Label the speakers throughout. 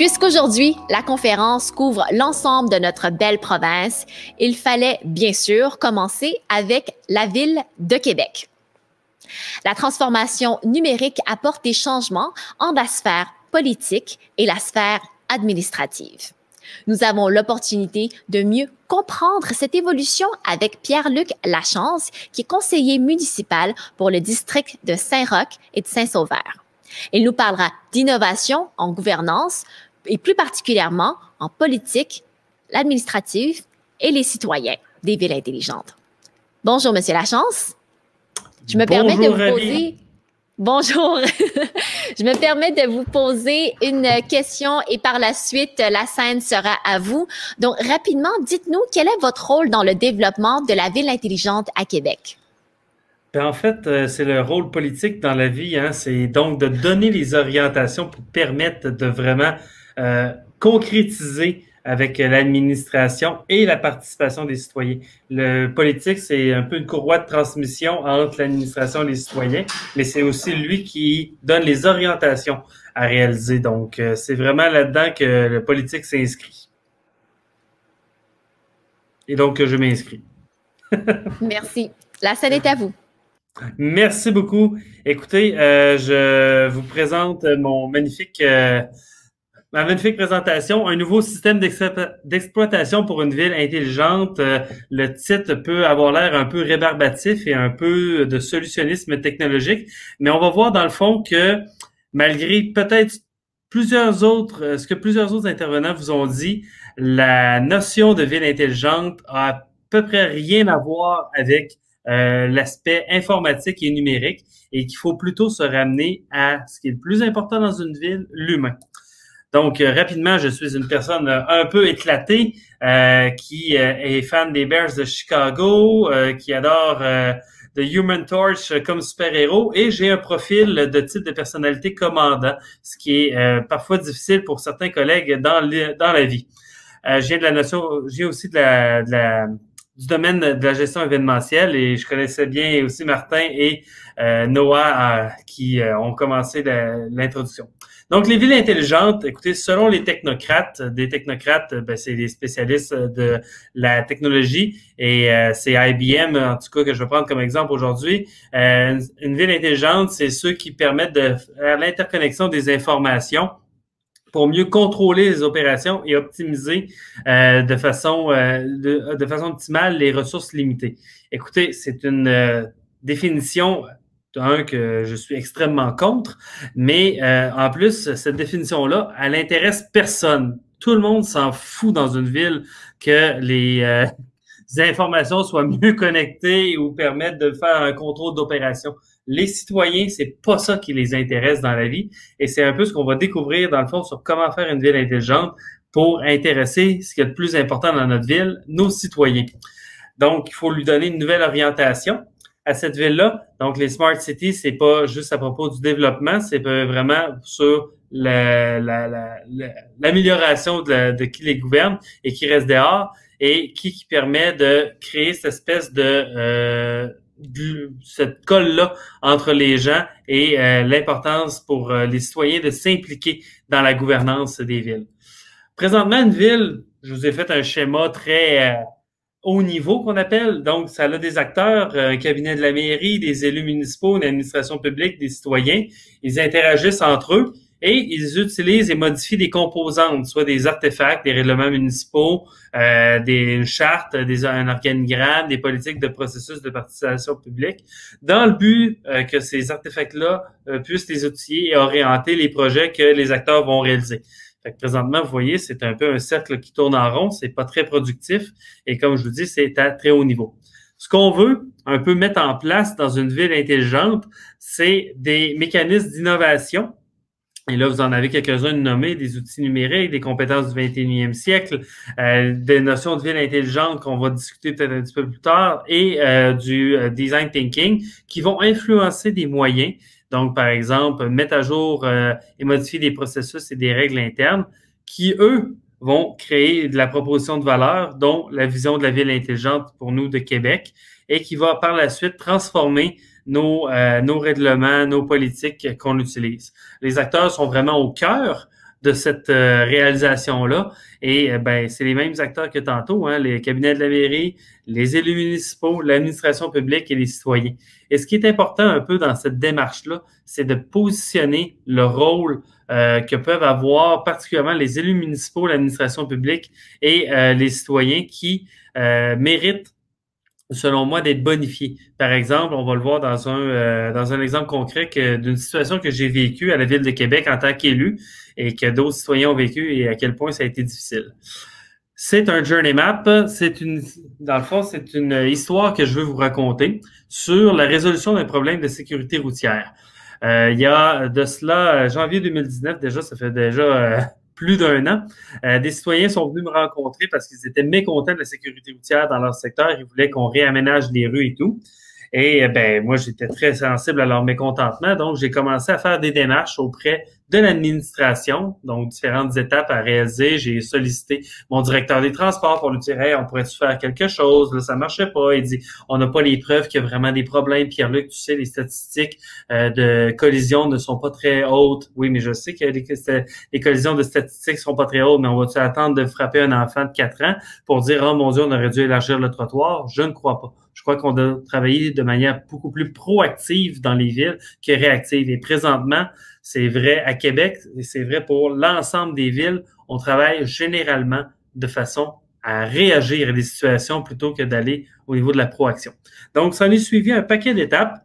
Speaker 1: Puisqu'aujourd'hui, la conférence couvre l'ensemble de notre belle province, il fallait bien sûr commencer avec la ville de Québec. La transformation numérique apporte des changements en la sphère politique et la sphère administrative. Nous avons l'opportunité de mieux comprendre cette évolution avec Pierre-Luc Lachance, qui est conseiller municipal pour le district de Saint-Roch et de Saint-Sauveur. Il nous parlera d'innovation en gouvernance et plus particulièrement en politique, l'administrative et les citoyens des villes intelligentes. Bonjour, Monsieur Lachance. Je me permets de vous poser... Bonjour. Je me permets de vous poser une question et par la suite, la scène sera à vous. Donc, rapidement, dites-nous, quel est votre rôle dans le développement de la ville intelligente à Québec?
Speaker 2: En fait, c'est le rôle politique dans la vie, hein. C'est donc de donner les orientations pour permettre de vraiment concrétiser avec l'administration et la participation des citoyens. Le politique, c'est un peu une courroie de transmission entre l'administration et les citoyens, mais c'est aussi lui qui donne les orientations à réaliser. Donc, c'est vraiment là-dedans que le politique s'inscrit. Et donc, je m'inscris.
Speaker 1: Merci. La scène est à vous.
Speaker 2: Merci beaucoup. Écoutez, je vous présente ma magnifique présentation, un nouveau système d'exploitation pour une ville intelligente. Le titre peut avoir l'air un peu rébarbatif et un peu de solutionnisme technologique, mais on va voir dans le fond que malgré peut-être ce que plusieurs autres intervenants vous ont dit, la notion de ville intelligente a à peu près rien à voir avec l'aspect informatique et numérique et qu'il faut plutôt se ramener à ce qui est le plus important dans une ville, l'humain. Donc, rapidement, je suis une personne un peu éclatée qui est fan des Bears de Chicago, qui adore The Human Torch comme super-héros et j'ai un profil de type de personnalité commandant, ce qui est parfois difficile pour certains collègues dans la vie. J'ai aussi du domaine de la gestion événementielle et je connaissais bien aussi Martin et Noah qui ont commencé l'introduction. Donc, les villes intelligentes, écoutez, selon les technocrates, c'est des spécialistes de la technologie et c'est IBM, en tout cas, que je vais prendre comme exemple aujourd'hui. Une ville intelligente, c'est ceux qui permettent de faire l'interconnexion des informations pour mieux contrôler les opérations et optimiser de façon optimale les ressources limitées. Écoutez, c'est une définition que je suis extrêmement contre, mais en plus, cette définition-là, elle intéresse personne. Tout le monde s'en fout dans une ville que les informations soient mieux connectées ou permettent de faire un contrôle d'opération. Les citoyens, c'est pas ça qui les intéresse dans la vie et c'est un peu ce qu'on va découvrir dans le fond sur comment faire une ville intelligente pour intéresser ce qui est le plus important dans notre ville, nos citoyens. Donc, il faut lui donner une nouvelle orientation à cette ville-là. Donc, les Smart Cities, c'est pas juste à propos du développement, c'est vraiment sur l'amélioration de qui les gouverne et qui reste dehors et qui permet de créer cette espèce cette colle-là entre les gens et l'importance pour les citoyens de s'impliquer dans la gouvernance des villes. Présentement, une ville, je vous ai fait un schéma très haut niveau qu'on appelle. Donc, ça a des acteurs, un cabinet de la mairie, des élus municipaux, une administration publique, des citoyens. Ils interagissent entre eux et ils utilisent et modifient des composantes, soit des artefacts, des règlements municipaux, des chartes, un organigramme, des politiques de processus de participation publique, dans le but que ces artefacts-là puissent les outiller et orienter les projets que les acteurs vont réaliser. Fait que présentement, vous voyez, c'est un peu un cercle qui tourne en rond, c'est pas très productif et comme je vous dis, c'est à très haut niveau. Ce qu'on veut un peu mettre en place dans une ville intelligente, c'est des mécanismes d'innovation. Et là, vous en avez quelques-uns de nommés, des outils numériques, des compétences du 21e siècle, des notions de ville intelligente qu'on va discuter peut-être un petit peu plus tard et du design thinking qui vont influencer des moyens. Donc, par exemple, mettre à jour et modifier des processus et des règles internes qui, eux, vont créer de la proposition de valeur, dont la vision de la ville intelligente pour nous de Québec et qui va par la suite transformer nos règlements, nos politiques qu'on utilise. Les acteurs sont vraiment au cœur de cette réalisation-là. Et ben, c'est les mêmes acteurs que tantôt, hein, les cabinets de la mairie, les élus municipaux, l'administration publique et les citoyens. Et ce qui est important un peu dans cette démarche-là, c'est de positionner le rôle que peuvent avoir particulièrement les élus municipaux, l'administration publique et les citoyens qui méritent, selon moi, d'être bonifiés. Par exemple, on va le voir dans un exemple concret d'une situation que j'ai vécue à la Ville de Québec en tant qu'élu et que d'autres citoyens ont vécu et à quel point ça a été difficile. C'est un journey map. Dans le fond, c'est une histoire que je veux vous raconter sur la résolution d'un problème de sécurité routière. Il y a de cela, janvier 2019, déjà, ça fait déjà plus d'un an, des citoyens sont venus me rencontrer parce qu'ils étaient mécontents de la sécurité routière dans leur secteur. Ils voulaient qu'on réaménage les rues et tout. Et ben moi, j'étais très sensible à leur mécontentement, donc j'ai commencé à faire des démarches auprès de l'administration, donc différentes étapes à réaliser. J'ai sollicité mon directeur des transports pour lui dire « Hey, on pourrait-tu faire quelque chose? » Là, ça marchait pas. Il dit « On n'a pas les preuves qu'il y a vraiment des problèmes. Pierre-Luc, tu sais, les statistiques de collisions ne sont pas très hautes. » Oui, mais je sais que les collisions de statistiques sont pas très hautes, mais on va-tu attendre de frapper un enfant de 4 ans pour dire « Oh mon Dieu, on aurait dû élargir le trottoir? » Je ne crois pas. Je crois qu'on doit travailler de manière beaucoup plus proactive dans les villes que réactive. Et présentement, c'est vrai à Québec et c'est vrai pour l'ensemble des villes. On travaille généralement de façon à réagir à des situations plutôt que d'aller au niveau de la proaction. Donc, ça en est suivi un paquet d'étapes.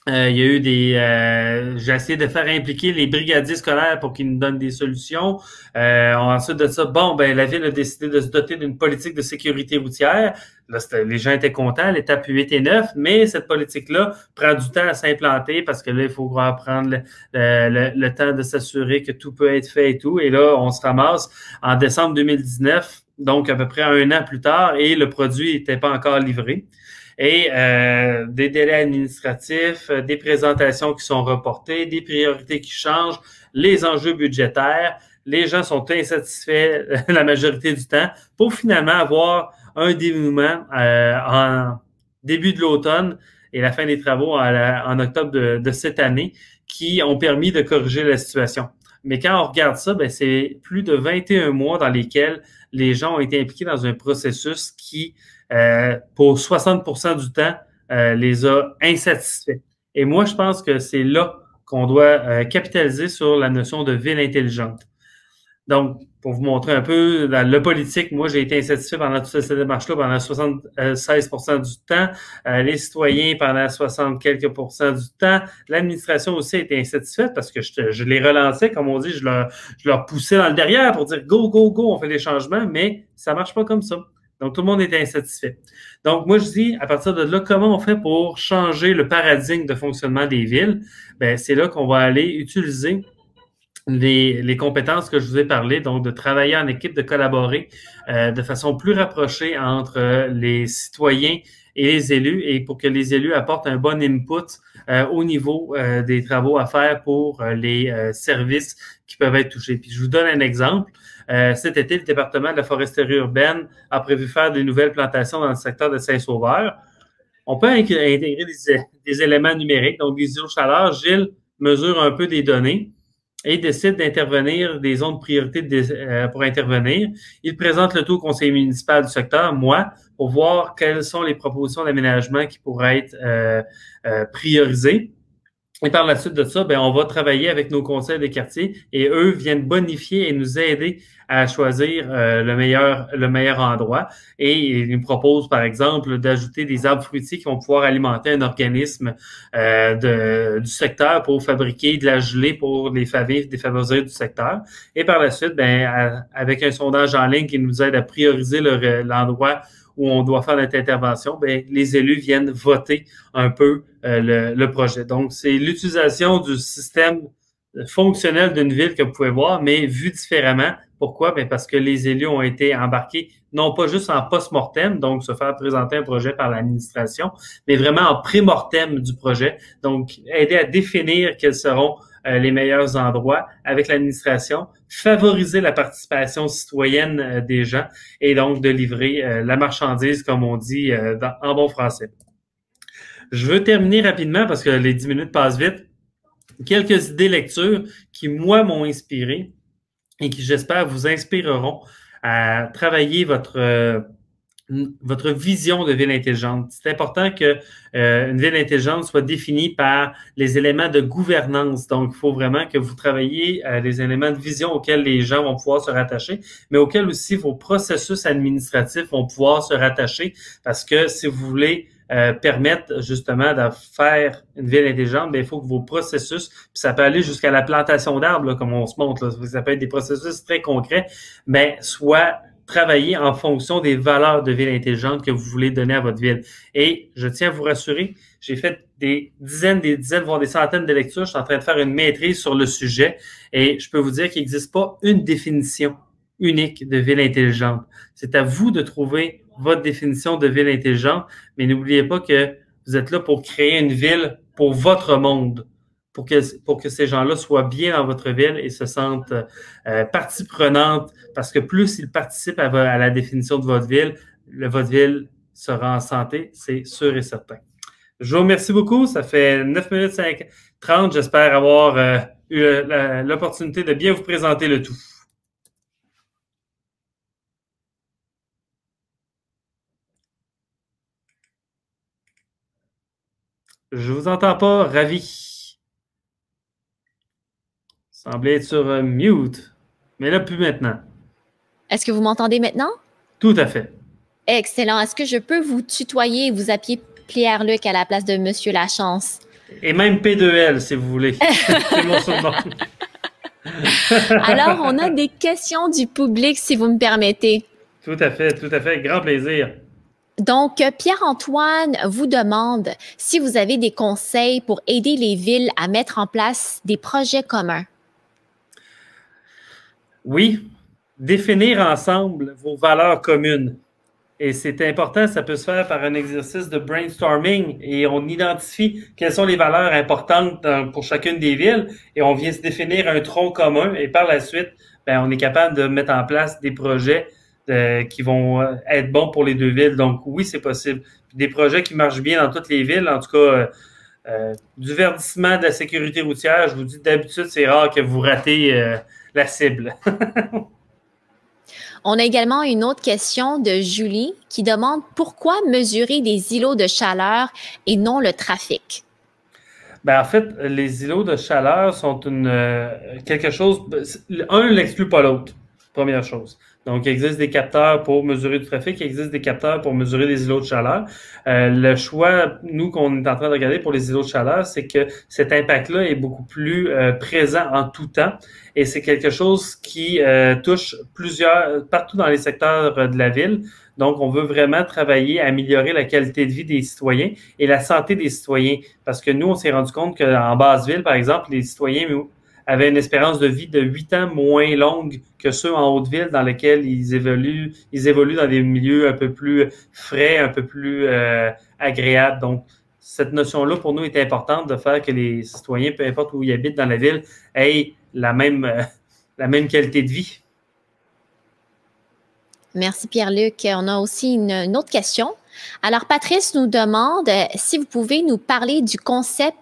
Speaker 2: Il y a eu j'ai essayé de faire impliquer les brigadiers scolaires pour qu'ils nous donnent des solutions. Ensuite de ça, bon, ben la ville a décidé de se doter d'une politique de sécurité routière. Là, les gens étaient contents, l'étape 8 et 9, mais cette politique-là prend du temps à s'implanter parce que là, il faut prendre le temps de s'assurer que tout peut être fait et tout. Et là, on se ramasse en décembre 2019, donc à peu près un an plus tard, et le produit n'était pas encore livré. Et des délais administratifs, des présentations qui sont reportées, des priorités qui changent, les enjeux budgétaires. Les gens sont insatisfaits la majorité du temps pour finalement avoir un dénouement en début de l'automne et la fin des travaux en octobre de cette année qui ont permis de corriger la situation. Mais quand on regarde ça, ben c'est plus de 21 mois dans lesquels les gens ont été impliqués dans un processus qui pour 60% du temps, les a insatisfaits. Et moi, je pense que c'est là qu'on doit capitaliser sur la notion de ville intelligente. Donc, pour vous montrer un peu, dans le politique, moi, j'ai été insatisfait pendant toute cette démarche-là pendant 76% du temps. Les citoyens pendant 60 quelques pourcents du temps. L'administration aussi a été insatisfaite parce que je les relançais, comme on dit, je leur poussais dans le derrière pour dire go, go, go, on fait des changements, mais ça marche pas comme ça. Donc, tout le monde était insatisfait. Donc, moi, je dis, à partir de là, comment on fait pour changer le paradigme de fonctionnement des villes? Ben, c'est là qu'on va aller utiliser les compétences que je vous ai parlé, donc de travailler en équipe, de collaborer de façon plus rapprochée entre les citoyens et les élus, et pour que les élus apportent un bon input au niveau des travaux à faire pour les services qui peuvent être touchés. Puis je vous donne un exemple. Cet été, le département de la foresterie urbaine a prévu faire des nouvelles plantations dans le secteur de Saint-Sauveur. On peut intégrer des éléments numériques, donc des îlots chaleur. Gilles mesure un peu des données et décide d'intervenir, des zones de priorité pour intervenir. Il présente le tout au conseil municipal du secteur, moi, pour voir quelles sont les propositions d'aménagement qui pourraient être priorisées. Et par la suite de ça, ben, on va travailler avec nos conseils de quartier et eux viennent bonifier et nous aider à choisir le meilleur endroit. Et ils nous proposent, par exemple, d'ajouter des arbres fruitiers qui vont pouvoir alimenter un organisme du secteur pour fabriquer de la gelée pour les familles défavorisées du secteur. Et par la suite, ben, avec un sondage en ligne qui nous aide à prioriser l'endroit où on doit faire notre intervention, ben, les élus viennent voter un peu le projet. Donc, c'est l'utilisation du système fonctionnel d'une ville que vous pouvez voir, mais vu différemment. Pourquoi? Ben, parce que les élus ont été embarqués non pas juste en post-mortem, donc se faire présenter un projet par l'administration, mais vraiment en pré-mortem du projet. Donc, aider à définir quels seront les meilleurs endroits avec l'administration, favoriser la participation citoyenne des gens et donc de livrer la marchandise, comme on dit en bon français. Je veux terminer rapidement parce que les 10 minutes passent vite. Quelques idées lecture qui, moi, m'ont inspiré. et qui, j'espère, vous inspireront à travailler votre vision de ville intelligente. C'est important que une ville intelligente soit définie par les éléments de gouvernance. Donc, il faut vraiment que vous travailliez les éléments de vision auxquels les gens vont pouvoir se rattacher, mais auxquels aussi vos processus administratifs vont pouvoir se rattacher, parce que si vous voulez permettre justement de faire une ville intelligente, bien, il faut que vos processus, puis ça peut aller jusqu'à la plantation d'arbres, là, comme on se montre, là, ça peut être des processus très concrets, mais soient travailler en fonction des valeurs de ville intelligente que vous voulez donner à votre ville. Et je tiens à vous rassurer, j'ai fait des dizaines, voire des centaines de lectures. Je suis en train de faire une maîtrise sur le sujet et je peux vous dire qu'il n'existe pas une définition unique de ville intelligente. C'est à vous de trouver votre définition de ville intelligente, mais n'oubliez pas que vous êtes là pour créer une ville pour votre monde, pour que ces gens-là soient bien dans votre ville et se sentent partie prenante, parce que plus ils participent à la définition de votre ville sera en santé, c'est sûr et certain. Je vous remercie beaucoup. Ça fait 9 minutes 30. J'espère avoir eu l'opportunité de bien vous présenter le tout. Je vous entends pas, ravi. Semblez être sur mute, mais là, plus maintenant.
Speaker 1: Est-ce que vous m'entendez maintenant?
Speaker 2: Tout à fait.
Speaker 1: Excellent. Est-ce que je peux vous tutoyer et vous appeler Pierre-Luc à la place de Monsieur Lachance?
Speaker 2: Et même P2L, si vous voulez. C'est mon surnom.
Speaker 1: Alors, on a des questions du public, si vous me permettez.
Speaker 2: Tout à fait, grand plaisir.
Speaker 1: Donc, Pierre-Antoine vous demande si vous avez des conseils pour aider les villes à mettre en place des projets communs.
Speaker 2: Oui, définir ensemble vos valeurs communes. Et c'est important, ça peut se faire par un exercice de brainstorming et on identifie quelles sont les valeurs importantes pour chacune des villes et on vient se définir un tronc commun et par la suite, on est capable de mettre en place des projets qui vont être bons pour les deux villes. Donc oui, c'est possible. Puis des projets qui marchent bien dans toutes les villes, en tout cas du verdissement de la sécurité routière, je vous dis d'habitude, c'est rare que vous ratez la cible.
Speaker 1: On a également une autre question de Julie qui demande pourquoi mesurer des îlots de chaleur et non le trafic?
Speaker 2: En fait, les îlots de chaleur sont quelque chose. Un n'exclut pas l'autre, première chose. Donc, il existe des capteurs pour mesurer du trafic, il existe des capteurs pour mesurer des îlots de chaleur. Le choix, nous, qu'on est en train de regarder pour les îlots de chaleur, c'est que cet impact-là est beaucoup plus présent en tout temps et c'est quelque chose qui touche partout dans les secteurs de la ville. Donc, on veut vraiment travailler à améliorer la qualité de vie des citoyens et la santé des citoyens. Parce que nous, on s'est rendu compte qu'en basse-ville, par exemple, les citoyens avaient une espérance de vie de 8 ans moins longue que ceux en haute-ville dans lesquels ils évoluent dans des milieux un peu plus frais, un peu plus agréables. Donc, cette notion-là, pour nous, est importante de faire que les citoyens, peu importe où ils habitent dans la ville, aient la même qualité de vie.
Speaker 1: Merci Pierre-Luc. On a aussi une autre question. Alors, Patrice nous demande si vous pouvez nous parler du concept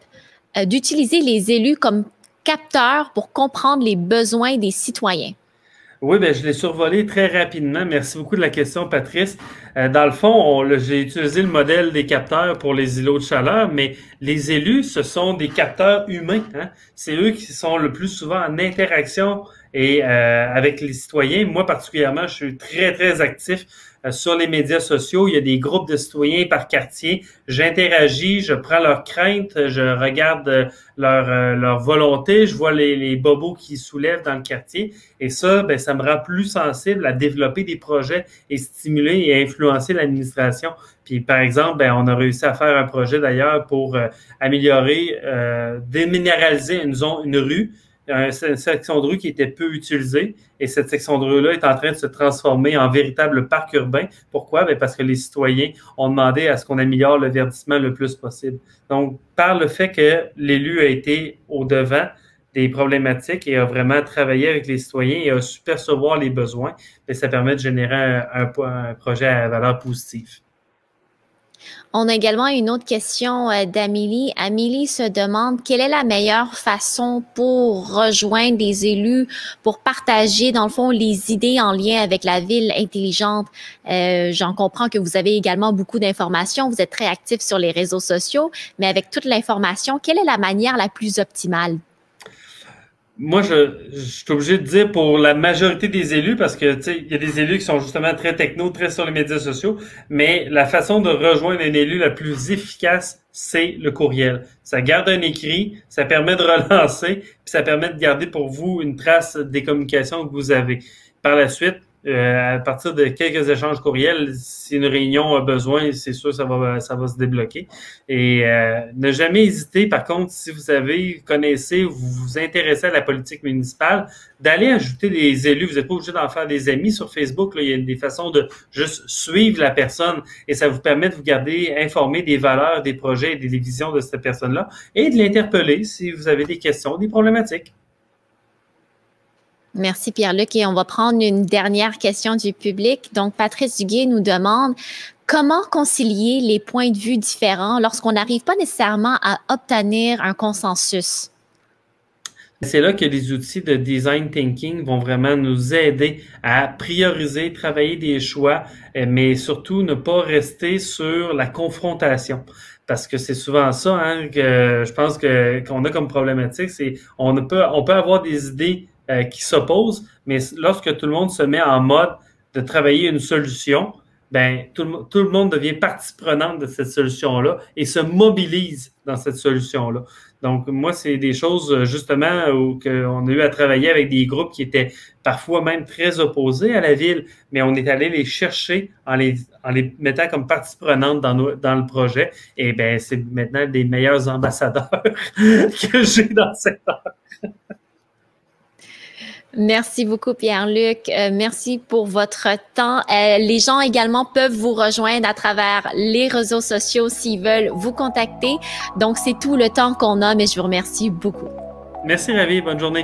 Speaker 1: d'utiliser les élus comme capteurs pour comprendre les besoins des citoyens.
Speaker 2: Oui, je l'ai survolé très rapidement. Merci beaucoup de la question, Patrice. Dans le fond, j'ai utilisé le modèle des capteurs pour les îlots de chaleur, mais les élus, ce sont des capteurs humains. Hein? C'est eux qui sont le plus souvent en interaction et avec les citoyens. Moi, particulièrement, je suis très, très actif sur les médias sociaux. Il y a des groupes de citoyens par quartier. J'interagis, je prends leurs craintes, je regarde leur volonté, je vois les bobos qui soulèvent dans le quartier. Et ça, ça me rend plus sensible à développer des projets et stimuler et influencer l'administration. Puis, par exemple, on a réussi à faire un projet d'ailleurs pour améliorer, déminéraliser une rue, une section de rue qui était peu utilisée. Et cette section de rue-là est en train de se transformer en véritable parc urbain. Pourquoi? Parce que les citoyens ont demandé à ce qu'on améliore le verdissement le plus possible. Donc, par le fait que l'élu a été au-devant des problématiques et a vraiment travaillé avec les citoyens et a su percevoir les besoins, ça permet de générer un projet à valeur positive.
Speaker 1: On a également une autre question d'Amélie. Amélie se demande quelle est la meilleure façon pour rejoindre des élus, pour partager, dans le fond, les idées en lien avec la ville intelligente. J'en comprends que vous avez également beaucoup d'informations, vous êtes très actif sur les réseaux sociaux, mais avec toute l'information, quelle est la manière la plus optimale?
Speaker 2: Moi, je suis obligé de dire pour la majorité des élus, parce que tu sais, il y a des élus qui sont justement très techno, très sur les médias sociaux, mais la façon de rejoindre un élu la plus efficace, c'est le courriel. Ça garde un écrit, ça permet de relancer, puis ça permet de garder pour vous une trace des communications que vous avez. Par la suite, à partir de quelques échanges courriels, si une réunion a besoin, c'est sûr ça va se débloquer. Et ne jamais hésiter, par contre, si vous vous intéressez à la politique municipale, d'aller ajouter des élus. Vous n'êtes pas obligé d'en faire des amis sur Facebook. Là, il y a des façons de juste suivre la personne et ça vous permet de vous garder informé des valeurs, des projets et des visions de cette personne-là et de l'interpeller si vous avez des questions, des problématiques.
Speaker 1: Merci Pierre-Luc et on va prendre une dernière question du public. Donc Patrice Duguay nous demande comment concilier les points de vue différents lorsqu'on n'arrive pas nécessairement à obtenir un consensus?
Speaker 2: C'est là que les outils de design thinking vont vraiment nous aider à prioriser, travailler des choix, mais surtout ne pas rester sur la confrontation. Parce que c'est souvent ça que je pense qu'on a comme problématique, c'est on peut avoir des idées qui s'opposent, mais lorsque tout le monde se met en mode de travailler une solution, ben tout le monde devient partie prenante de cette solution-là et se mobilise dans cette solution-là. Donc, moi, c'est des choses, justement, où on a eu à travailler avec des groupes qui étaient parfois même très opposés à la ville, mais on est allé les chercher en les mettant comme partie prenante dans le projet. Et ben, c'est maintenant des meilleurs ambassadeurs que j'ai dans le secteur.
Speaker 1: Merci beaucoup, Pierre-Luc. Merci pour votre temps. Les gens également peuvent vous rejoindre à travers les réseaux sociaux s'ils veulent vous contacter. Donc, c'est tout le temps qu'on a, mais je vous remercie beaucoup.
Speaker 2: Merci, Ravi. Bonne journée.